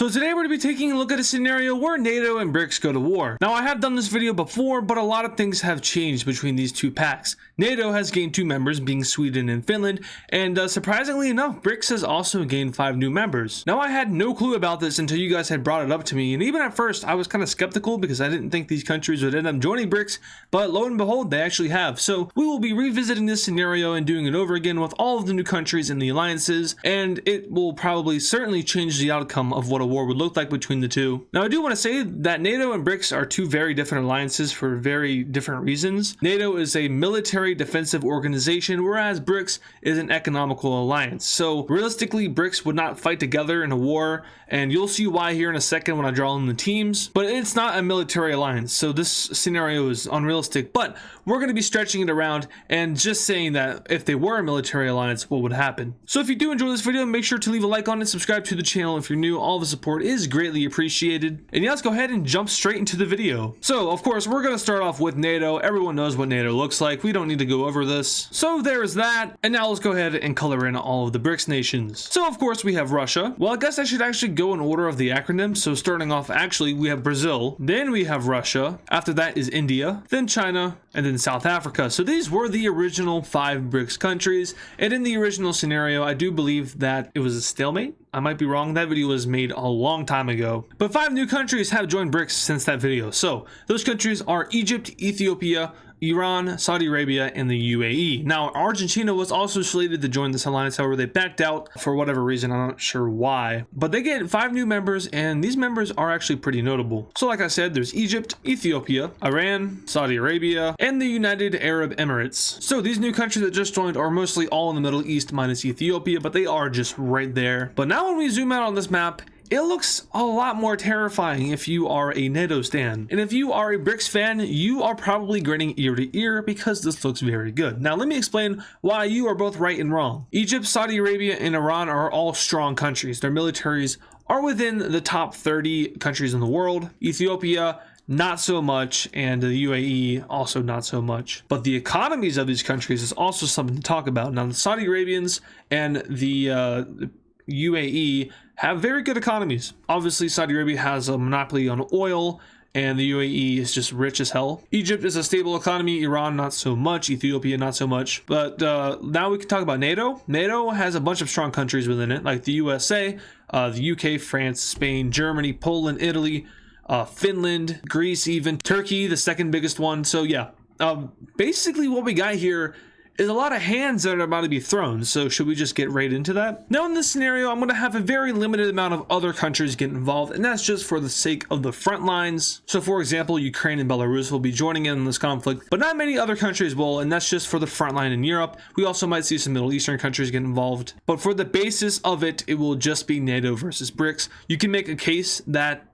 So today we're going to be taking a look at a scenario where NATO and BRICS go to war. Now I have done this video before, but a lot of things have changed between these two pacts. NATO has gained 2 members, being Sweden and Finland, and surprisingly enough, BRICS has also gained 5 new members. Now I had no clue about this until you guys had brought it up to me, and even at first I was kind of skeptical because I didn't think these countries would end up joining BRICS, but lo and behold, they actually have. So we will be revisiting this scenario and doing it over again with all of the new countries in the alliances, and it will probably certainly change the outcome of what a war would look like between the two. Now I do want to say that NATO and BRICS are 2 very different alliances for very different reasons. NATO is a military defensive organization, whereas BRICS is an economical alliance. So realistically, BRICS would not fight together in a war, and you'll see why here in a second when I draw in the teams, but it's not a military alliance, so this scenario is unrealistic. But we're going to be stretching it around and just saying that if they were a military alliance, what would happen. So if you do enjoy this video, make sure to leave a like on it, subscribe to the channel if you're new. All the support is greatly appreciated. And yeah, let's go ahead and jump straight into the video. So of course, we're going to start off with NATO. Everyone knows what NATO looks like. We don't need to go over this. So there's that. And now let's go ahead and color in all of the BRICS nations. So of course we have Russia. Well, I guess I should actually go in order of the acronym. So starting off, actually, we have Brazil, then we have Russia. After that is India, then China, and then South Africa. So these were the original 5 BRICS countries. And in the original scenario, I do believe that it was a stalemate. I might be wrong. That video was made a long time ago. But 5 new countries have joined BRICS since that video. So those countries are Egypt, Ethiopia, Iran, Saudi Arabia, and the UAE. Now, Argentina was also slated to join this alliance, however, they backed out for whatever reason. I'm not sure why. But they get 5 new members, and these members are actually pretty notable. So like I said, there's Egypt, Ethiopia, Iran, Saudi Arabia, and the United Arab Emirates. So these new countries that just joined are mostly all in the Middle East minus Ethiopia, but they are just right there. But now when we zoom out on this map, it looks a lot more terrifying if you are a NATO stan. And if you are a BRICS fan, you are probably grinning ear to ear because this looks very good. Now let me explain why you are both right and wrong. Egypt, Saudi Arabia, and Iran are all strong countries. Their militaries are within the top 30 countries in the world. Ethiopia, not so much, and the UAE also not so much. But the economies of these countries is also something to talk about. Now the Saudi Arabians and the UAE have very good economies. Obviously, Saudi Arabia has a monopoly on oil, and the UAE is just rich as hell. Egypt is a stable economy, Iran not so much, Ethiopia not so much. But now we can talk about NATO. NATO has a bunch of strong countries within it, like the USA, the UK, France, Spain, Germany, Poland, Italy, Finland, Greece, even Turkey, the second biggest one. So yeah, basically what we got here is a lot of hands that are about to be thrown. So should we just get right into that? Now in this scenario, I'm going to have a very limited amount of other countries get involved, and that's just for the sake of the front lines. So for example, Ukraine and Belarus will be joining in this conflict, but not many other countries will, and that's just for the front line in Europe. We also might see some Middle Eastern countries get involved, but for the basis of it, it will just be NATO versus BRICS. You can make a case that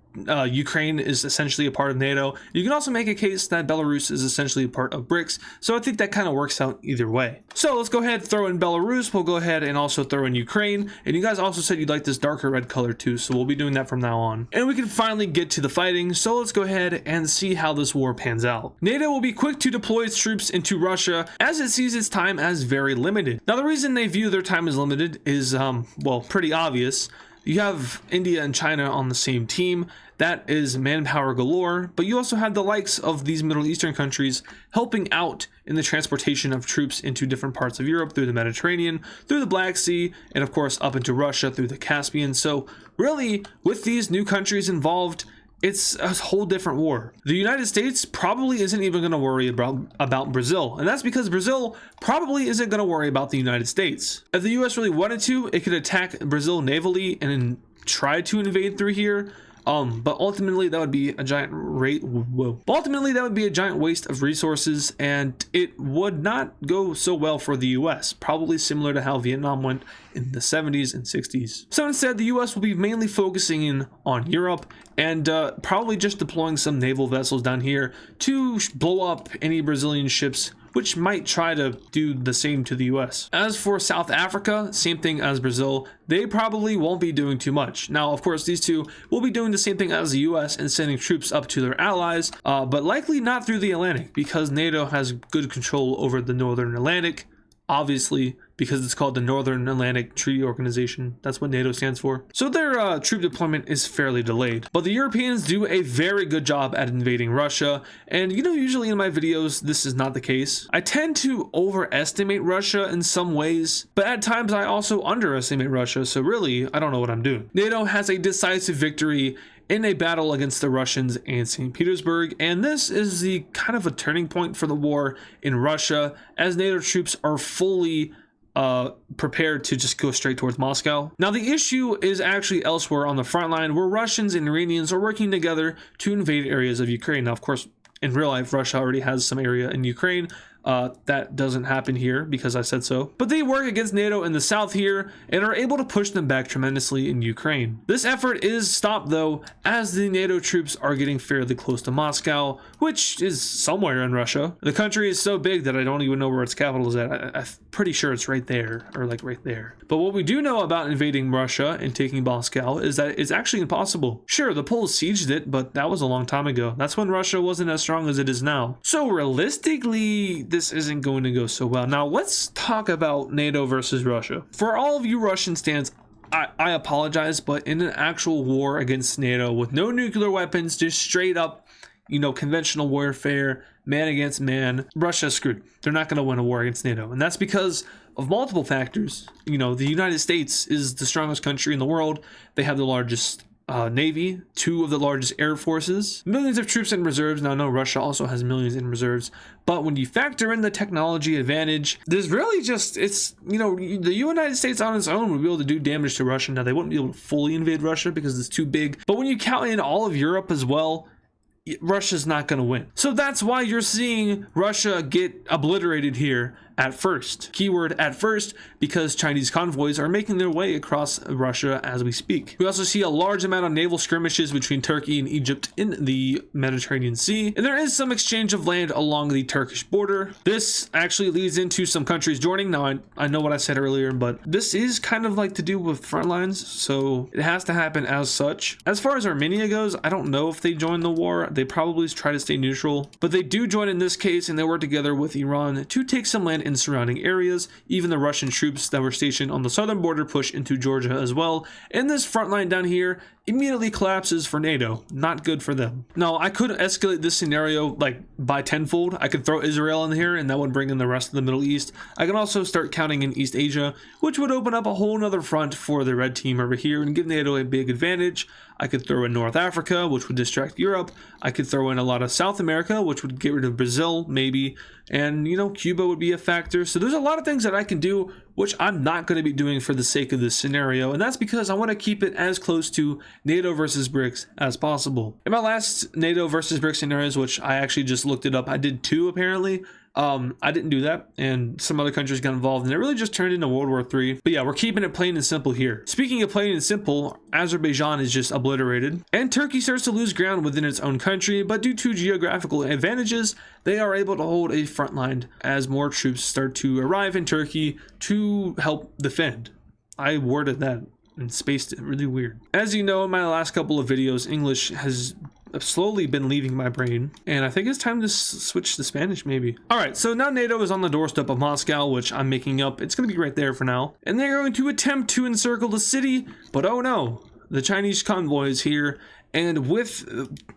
Ukraine is essentially a part of NATO. You can also make a case that Belarus is essentially a part of BRICS. So I think that kind of works out either way. So let's go ahead and throw in Belarus. We'll go ahead and also throw in Ukraine. And you guys also said you'd like this darker red color too. So we'll be doing that from now on. And we can finally get to the fighting. So let's go ahead and see how this war pans out. NATO will be quick to deploy its troops into Russia as it sees its time as very limited. Now the reason they view their time as limited is, well, pretty obvious. You have India and China on the same team. That is manpower galore, but you also have the likes of these Middle Eastern countries helping out in the transportation of troops into different parts of Europe through the Mediterranean, through the Black Sea, and of course up into Russia through the Caspian. So really, with these new countries involved, it's a whole different war. The United States probably isn't even going to worry about Brazil, and that's because Brazil probably isn't going to worry about the United States. If the US really wanted to, it could attack Brazil navally and try to invade through here. But ultimately that would be a giant waste of resources, and it would not go so well for the US, probably similar to how Vietnam went in the 70s and 60s. So instead, the US will be mainly focusing in on Europe and probably just deploying some naval vessels down here to blow up any Brazilian ships which might try to do the same to the US. As for South Africa, same thing as Brazil, they probably won't be doing too much. Now, of course, these two will be doing the same thing as the US and sending troops up to their allies, but likely not through the Atlantic because NATO has good control over the Northern Atlantic. Obviously, because it's called the Northern Atlantic Treaty Organization. That's what NATO stands for. So their troop deployment is fairly delayed. But the Europeans do a very good job at invading Russia. And you know, usually in my videos, this is not the case. I tend to overestimate Russia in some ways, but at times I also underestimate Russia. So really, I don't know what I'm doing. NATO has a decisive victory in a battle against the Russians and St. Petersburg, and this is the kind of a turning point for the war in Russia, as NATO troops are fully prepared to just go straight towards Moscow. Now the issue is actually elsewhere on the front line, where Russians and Iranians are working together to invade areas of Ukraine. Now of course, in real life, Russia already has some area in Ukraine. That doesn't happen here because I said so. But they work against NATO in the south here and are able to push them back tremendously in Ukraine. This effort is stopped though, as the NATO troops are getting fairly close to Moscow, which is somewhere in Russia. The country is so big that I don't even know where its capital is at. I'm pretty sure it's right there, or like right there. But what we do know about invading Russia and taking Moscow is that it's actually impossible. Sure, the Poles sieged it, but that was a long time ago. That's when Russia wasn't as strong as it is now. So realistically, this isn't going to go so well. Now let's talk about NATO versus Russia. For all of you Russian stands, I apologize, but in an actual war against NATO with no nuclear weapons, just straight up, you know, conventional warfare, man against man, Russia's screwed. They're not going to win a war against NATO. And that's because of multiple factors. You know, the United States is the strongest country in the world. They have the largest Navy, 2 of the largest air forces, millions of troops in reserves. Now I know Russia also has millions in reserves, but when you factor in the technology advantage, there's really just, it's, you know, the United States on its own would be able to do damage to Russia. Now they wouldn't be able to fully invade Russia because it's too big, but when you count in all of Europe as well, Russia's not going to win. So that's why you're seeing Russia get obliterated here at first. Keyword at first, because Chinese convoys are making their way across Russia as we speak. We also see a large amount of naval skirmishes between Turkey and Egypt in the Mediterranean Sea, and there is some exchange of land along the Turkish border. This actually leads into some countries joining. Now I know what I said earlier, but this is kind of like to do with front lines, so it has to happen as such. As far as Armenia goes, I don't know if they join the war. They probably try to stay neutral, but they do join in this case, and they work together with Iran to take some land in surrounding areas. Even the Russian troops that were stationed on the southern border push into Georgia as well, and this front line down here immediately collapses for NATO. Not good for them. Now I could escalate this scenario like by tenfold. I could throw Israel in here and that would bring in the rest of the Middle East. I can also start counting in East Asia, which would open up a whole nother front for the red team over here and give NATO a big advantage. I could throw in North Africa, which would distract Europe. I could throw in a lot of South America, which would get rid of Brazil, maybe. And, you know, Cuba would be a factor. So there's a lot of things that I can do, which I'm not going to be doing for the sake of this scenario. And that's because I want to keep it as close to NATO versus BRICS as possible. In my last NATO versus BRICS scenarios, which I actually just looked it up, I did 2 apparently. I didn't do that, and some other countries got involved, and it really just turned into World War III. But yeah, we're keeping it plain and simple here. Speaking of plain and simple, Azerbaijan is just obliterated, and Turkey starts to lose ground within its own country, but due to geographical advantages, they are able to hold a front line as more troops start to arrive in Turkey to help defend. I worded that and spaced it really weird. As you know, in my last couple of videos, English has slowly been leaving my brain, and I think it's time to switch to Spanish maybe. Alright, so now NATO is on the doorstep of Moscow, which I'm making up. It's going to be right there for now. And they're going to attempt to encircle the city, but oh no, the Chinese convoy is here, and with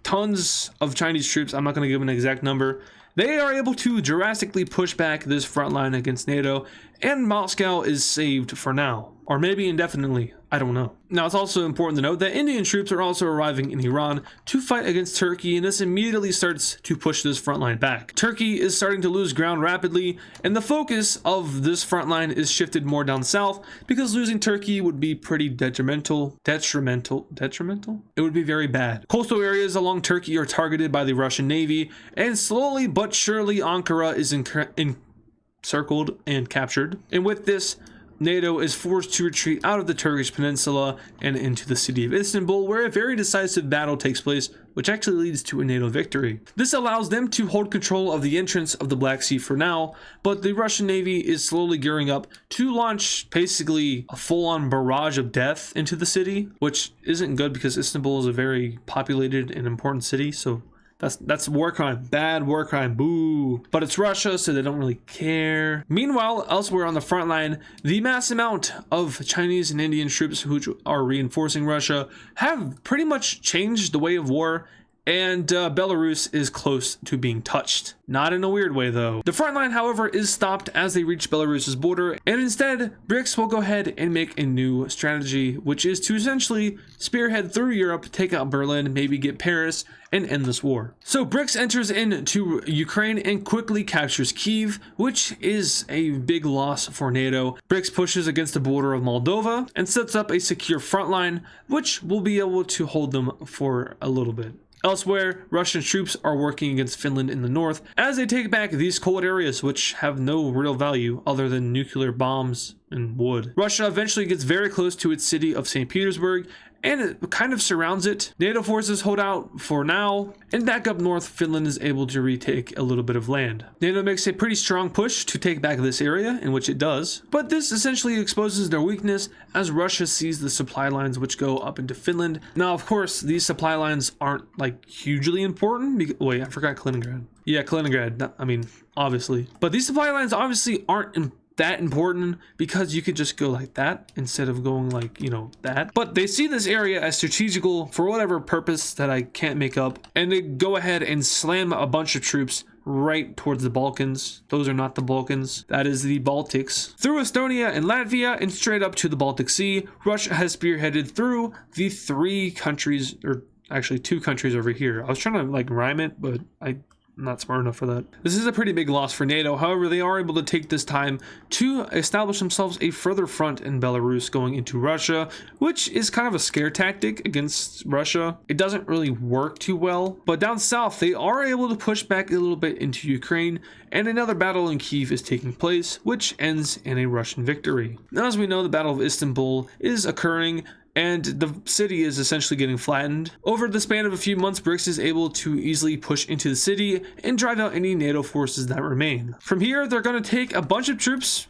tons of Chinese troops, I'm not going to give an exact number, they are able to drastically push back this front line against NATO, and Moscow is saved for now. Or maybe indefinitely, I don't know. Now it's also important to note that Indian troops are also arriving in Iran to fight against Turkey, and this immediately starts to push this front line back. Turkey is starting to lose ground rapidly, and the focus of this front line is shifted more down south because losing Turkey would be pretty detrimental? It would be very bad. Coastal areas along Turkey are targeted by the Russian Navy, and slowly but surely Ankara is encircled and captured. And with this, NATO is forced to retreat out of the Turkish peninsula and into the city of Istanbul, where a very decisive battle takes place, which actually leads to a NATO victory. This allows them to hold control of the entrance of the Black Sea for now, but the Russian Navy is slowly gearing up to launch basically a full-on barrage of death into the city, which isn't good because Istanbul is a very populated and important city, so That's war crime, bad war crime, boo. But it's Russia, so they don't really care. Meanwhile, elsewhere on the front line, the mass amount of Chinese and Indian troops who are reinforcing Russia have pretty much changed the way of war. And Belarus is close to being touched. Not in a weird way though. The front line, however, is stopped as they reach Belarus's border, and instead, BRICS will go ahead and make a new strategy, which is to essentially spearhead through Europe, take out Berlin, maybe get Paris, and end this war. So BRICS enters into Ukraine and quickly captures Kyiv, which is a big loss for NATO. BRICS pushes against the border of Moldova and sets up a secure front line, which will be able to hold them for a little bit. Elsewhere, Russian troops are working against Finland in the north as they take back these cold areas which have no real value other than nuclear bombs and wood. Russia eventually gets very close to its city of St. Petersburg and it kind of surrounds it. NATO forces hold out for now, and back up north, Finland is able to retake a little bit of land. NATO makes a pretty strong push to take back this area, in which it does, but this essentially exposes their weakness as Russia sees the supply lines which go up into Finland. Now, of course, these supply lines aren't like hugely important. Wait, I forgot Kaliningrad. Yeah, Kaliningrad, I mean, obviously. But these supply lines obviously aren't that important because you could just go like that instead of going like, you know, that. But they see this area as strategical for whatever purpose that I can't make up, and they go ahead and slam a bunch of troops right towards the Balkans. Those are not the Balkans, that is the Baltics. Through Estonia and Latvia and straight up to the Baltic Sea, Russia has spearheaded through the 3 countries, or actually 2 countries over here. I was trying to like rhyme it, but I'm not smart enough for that. This is a pretty big loss for NATO. However, they are able to take this time to establish themselves a further front in Belarus going into Russia, which is kind of a scare tactic against Russia. It doesn't really work too well, but down south, they are able to push back a little bit into Ukraine, and another battle in Kyiv is taking place, which ends in a Russian victory. Now, as we know, the Battle of Istanbul is occurring, and the city is essentially getting flattened. Over the span of a few months, BRICS is able to easily push into the city and drive out any NATO forces that remain. From here, they're going to take a bunch of troops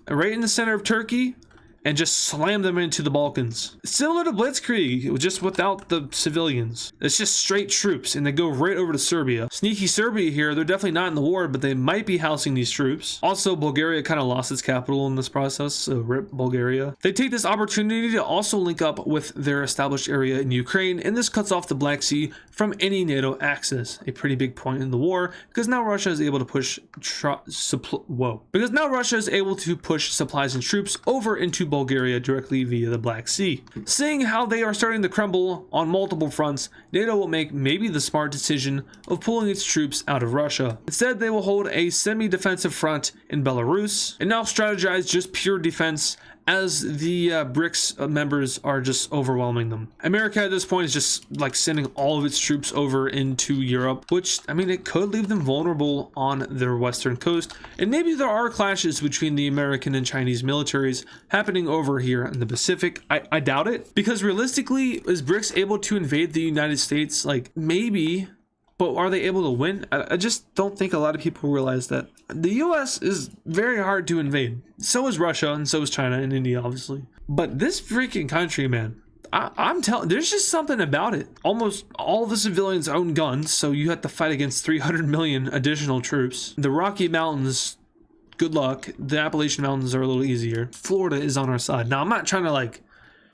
right in the center of Turkey and just slam them into the Balkans. Similar to Blitzkrieg, just without the civilians. It's just straight troops, and they go right over to Serbia. Sneaky Serbia here, they're definitely not in the war, but they might be housing these troops. Also, Bulgaria kind of lost its capital in this process, so rip Bulgaria. They take this opportunity to also link up with their established area in Ukraine, and this cuts off the Black Sea from any NATO access. A pretty big point in the war, because now Russia is able to push supplies and troops over into Bulgaria directly via the Black Sea. Seeing how they are starting to crumble on multiple fronts, NATO will make maybe the smart decision of pulling its troops out of Russia. Instead, they will hold a semi-defensive front in Belarus and now strategize just pure defense as the BRICS members are just overwhelming them. America at this point is just like sending all of its troops over into Europe, which, I mean, it could leave them vulnerable on their western coast. And maybe there are clashes between the American and Chinese militaries happening over here in the Pacific. I doubt it, because realistically, is BRICS able to invade the United States? Like, maybe. But are they able to win? I just don't think a lot of people realize that the US is very hard to invade. So is Russia, and so is China and India, obviously. But this freaking country, man, I'm telling, there's just something about it. Almost all the civilians own guns, so you have to fight against 300 million additional troops. The Rocky Mountains, good luck. The Appalachian Mountains are a little easier. Florida is on our side. Now, I'm not trying to like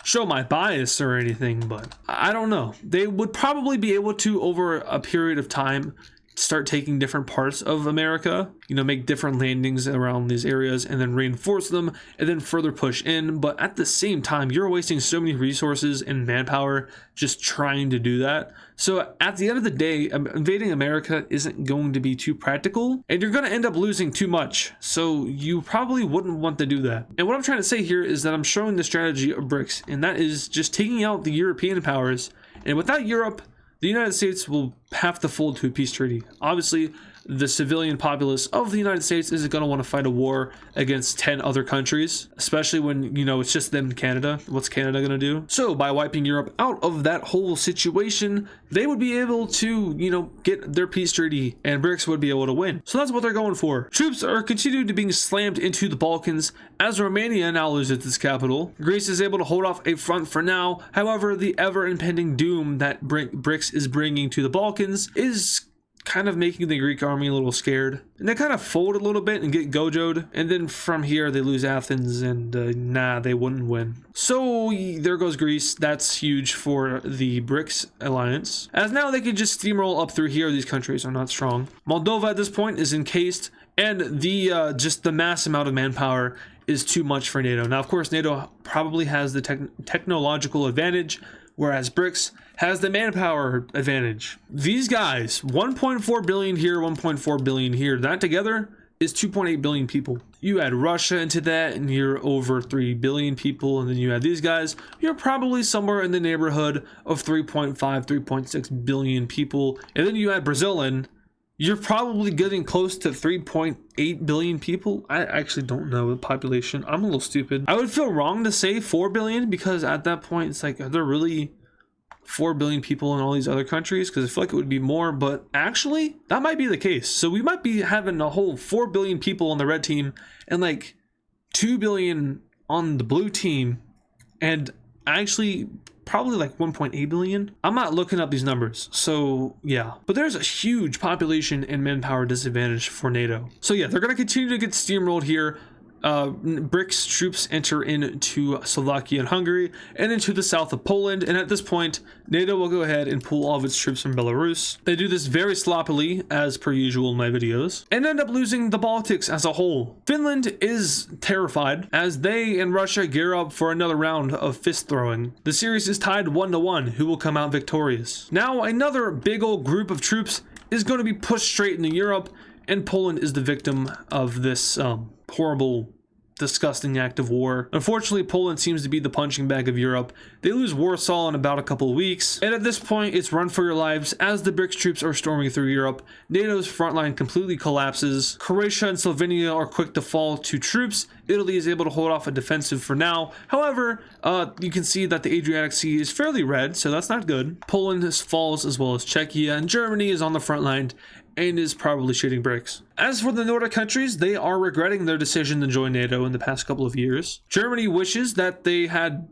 show my bias or anything, but I don't know. They would probably be able to, over a period of time, start taking different parts of America, you know, make different landings around these areas and then reinforce them and then further push in. But at the same time, you're wasting so many resources and manpower just trying to do that. So at the end of the day, invading America isn't going to be too practical, and you're going to end up losing too much. So you probably wouldn't want to do that. And what I'm trying to say here is that I'm showing the strategy of BRICS, and that is just taking out the European powers. And without Europe, the United States will have to fold to a peace treaty. Obviously, the civilian populace of the United States isn't going to want to fight a war against 10 other countries, especially when, you know, it's just them and Canada. What's Canada going to do? So by wiping Europe out of that whole situation, they would be able to, you know, get their peace treaty, and BRICS would be able to win. So that's what they're going for. Troops are continuing to being slammed into the Balkans as Romania now loses its capital. Greece is able to hold off a front for now. However, the ever impending doom that BRICS is bringing to the Balkans is kind of making the Greek army a little scared, and they kind of fold a little bit and get gojoed, and then from here they lose Athens, and they wouldn't win. So there goes Greece. That's huge for the BRICS alliance, as now they can just steamroll up through here. These countries are not strong. Moldova at this point is encased, and the just the mass amount of manpower is too much for NATO. Now, of course, NATO probably has the technological advantage, whereas BRICS has the manpower advantage. These guys, 1.4 billion here, 1.4 billion here, that together is 2.8 billion people. You add Russia into that and you're over 3 billion people, and then you add these guys, you're probably somewhere in the neighborhood of 3.5, 3.6 billion people. And then you add Brazil in, you're probably getting close to 3.8 billion people. I actually don't know the population. I'm a little stupid. I would feel wrong to say 4 billion, because at that point it's like, are there really 4 billion people in all these other countries? Because I feel like it would be more, but actually that might be the case. So we might be having a whole 4 billion people on the red team and like 2 billion on the blue team, and actually probably like 1.8 billion. I'm not looking up these numbers, so yeah, but there's a huge population and manpower disadvantage for NATO. So yeah, they're going to continue to get steamrolled here. BRICS troops enter into Slovakia and Hungary and into the south of Poland, and at this point NATO will go ahead and pull all of its troops from Belarus. They do this very sloppily, as per usual in my videos, and end up losing the Baltics as a whole. Finland is terrified as they and Russia gear up for another round of fist throwing. The series is tied 1-1, who will come out victorious. Now another big old group of troops is going to be pushed straight into Europe, and Poland is the victim of this horrible, disgusting act of war. Unfortunately, Poland seems to be the punching bag of Europe. They lose Warsaw in about a couple of weeks, and at this point it's run for your lives as the BRICS troops are storming through Europe. NATO's front line completely collapses. Croatia and Slovenia are quick to fall to troops. Italy is able to hold off a defensive for now. However, you can see that the Adriatic Sea is fairly red, so that's not good. Poland falls, as well as Czechia, and Germany is on the front line and is probably shooting bricks. As for the Nordic countries, they are regretting their decision to join NATO in the past couple of years. Germany wishes that they had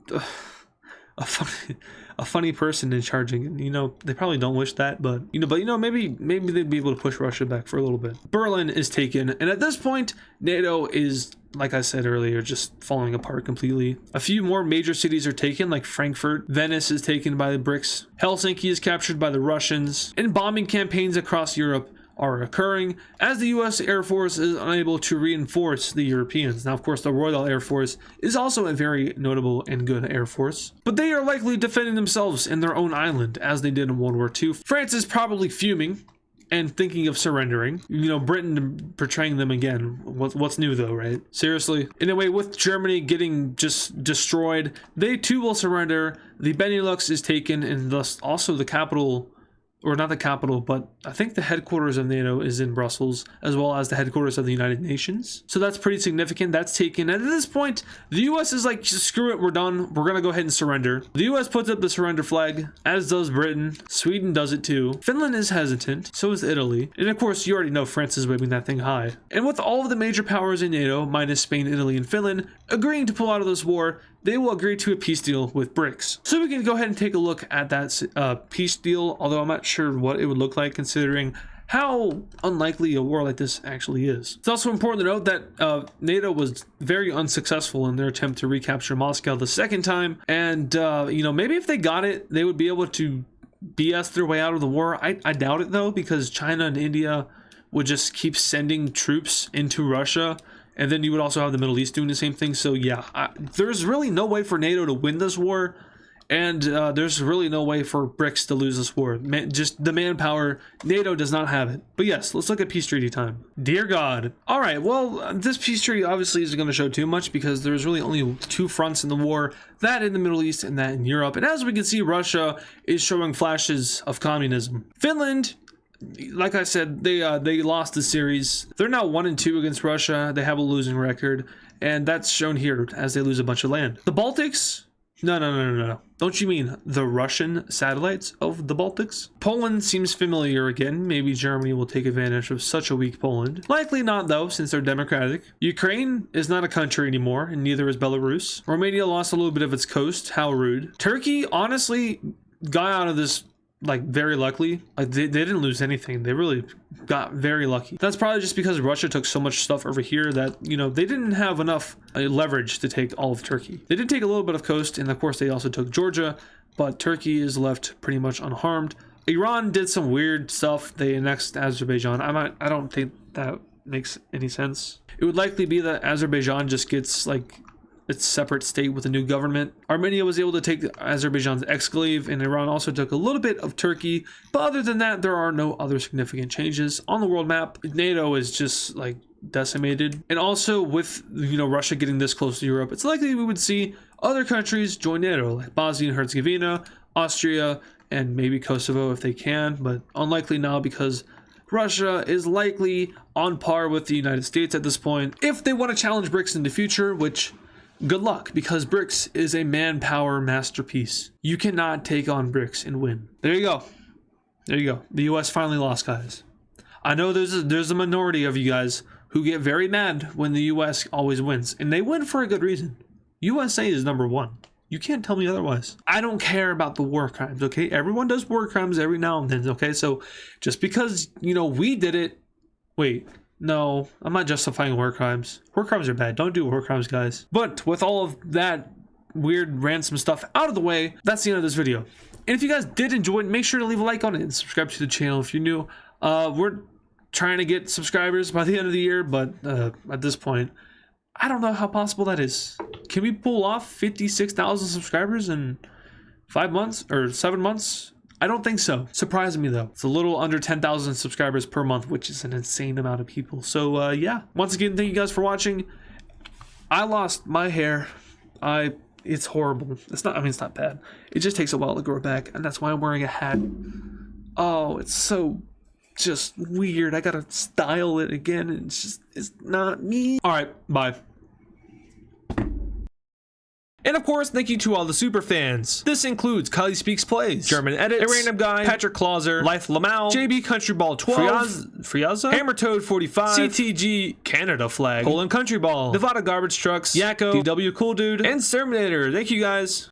a funny person in charging. You know, they probably don't wish that, but maybe they'd be able to push Russia back for a little bit. Berlin is taken, and at this point, NATO is, like I said earlier, just falling apart completely. A few more major cities are taken, like Frankfurt. Venice is taken by the BRICS. Helsinki is captured by the Russians. And bombing campaigns across Europe are occurring as the US Air Force is unable to reinforce the Europeans. Now, of course, the Royal Air Force is also a very notable and good Air Force, but they are likely defending themselves in their own island as they did in World War II. France is probably fuming and thinking of surrendering. You know, Britain portraying them again. What's new though, right? Seriously. Anyway, with Germany getting just destroyed, they too will surrender. The Benelux is taken, and thus also the capital, or not the capital, but I think the headquarters of NATO is in Brussels, as well as the headquarters of the United Nations. So that's pretty significant. That's taken. And at this point, the US is like, screw it, we're done. We're gonna go ahead and surrender. The US puts up the surrender flag, as does Britain. Sweden does it too. Finland is hesitant, so is Italy. And of course, you already know France is waving that thing high. And with all of the major powers in NATO, minus Spain, Italy, and Finland, agreeing to pull out of this war, they will agree to a peace deal with BRICS. So we can go ahead and take a look at that peace deal, although I'm not sure what it would look like considering how unlikely a war like this actually is. It's also important to note that NATO was very unsuccessful in their attempt to recapture Moscow the second time, and maybe if they got it, they would be able to BS their way out of the war. I doubt it though, because China and India would just keep sending troops into Russia. And then you would also have the Middle East doing the same thing. So yeah, there's really no way for NATO to win this war. And there's really no way for BRICS to lose this war. Just the manpower, NATO does not have it. But yes, let's look at peace treaty time. Dear God. All right, well, this peace treaty obviously isn't going to show too much because there's really only two fronts in the war. That in the Middle East and that in Europe. And as we can see, Russia is showing flashes of communism. Finland like I said, they lost the series. They're now 1-2 against Russia. They have a losing record, and that's shown here as they lose a bunch of land. The Baltics? No. Don't you mean the Russian satellites of the Baltics? Poland seems familiar again. Maybe Germany will take advantage of such a weak Poland. Likely not though, since they're democratic. Ukraine is not a country anymore, and neither is Belarus. Romania lost a little bit of its coast. How rude. Turkey honestly got out of this like very luckily. Like they didn't lose anything. They really got very lucky. That's probably just because Russia took so much stuff over here that, you know, they didn't have enough leverage to take all of Turkey. They did take a little bit of coast, and of course they also took Georgia, but Turkey is left pretty much unharmed. Iran did some weird stuff. They annexed Azerbaijan. I don't think that makes any sense. It would likely be that Azerbaijan just gets like its separate state with a new government. Armenia was able to take Azerbaijan's exclave, and Iran also took a little bit of Turkey. But other than that, there are no other significant changes on the world map. NATO is just like decimated. And also with, you know, Russia getting this close to Europe, it's likely we would see other countries join NATO, like Bosnia and Herzegovina, Austria, and maybe Kosovo if they can, but unlikely now because Russia is likely on par with the United States at this point. If they want to challenge BRICS in the future, which good luck, because BRICS is a manpower masterpiece. You cannot take on BRICS and win. There you go. There you go. The US finally lost, guys. I know there's a minority of you guys who get very mad when the US always wins, and they win for a good reason. USA is number one. You can't tell me otherwise. I don't care about the war crimes, okay? Everyone does war crimes every now and then, okay? So just because, you know, we did it, wait. No, I'm not justifying war crimes. War crimes are bad. Don't do war crimes, guys. But with all of that weird ransom stuff out of the way, that's the end of this video. And if you guys did enjoy it, make sure to leave a like on it and subscribe to the channel if you're new. We're trying to get subscribers by the end of the year, but at this point, I don't know how possible that is. Can we pull off 56,000 subscribers in 5 months or 7 months? I don't think so. Surprising me though. It's a little under 10,000 subscribers per month, which is an insane amount of people. So yeah, once again, thank you guys for watching. I lost my hair. It's horrible. It's not, I mean, it's not bad. It just takes a while to grow back, and that's why I'm wearing a hat. Oh, it's so just weird. I gotta style it again, and it's not me. All right, bye. And of course, thank you to all the super fans. This includes Kylie Speaks Plays, German Edits, A Random Guy, Patrick Clauser, Life Lamau, JB Country Ball 12, Friaza, Hammer Toad 45, CTG Canada Flag, Poland Country Ball, Nevada Garbage Trucks, Yakko, DW Cool Dude, and Serminator. Thank you guys.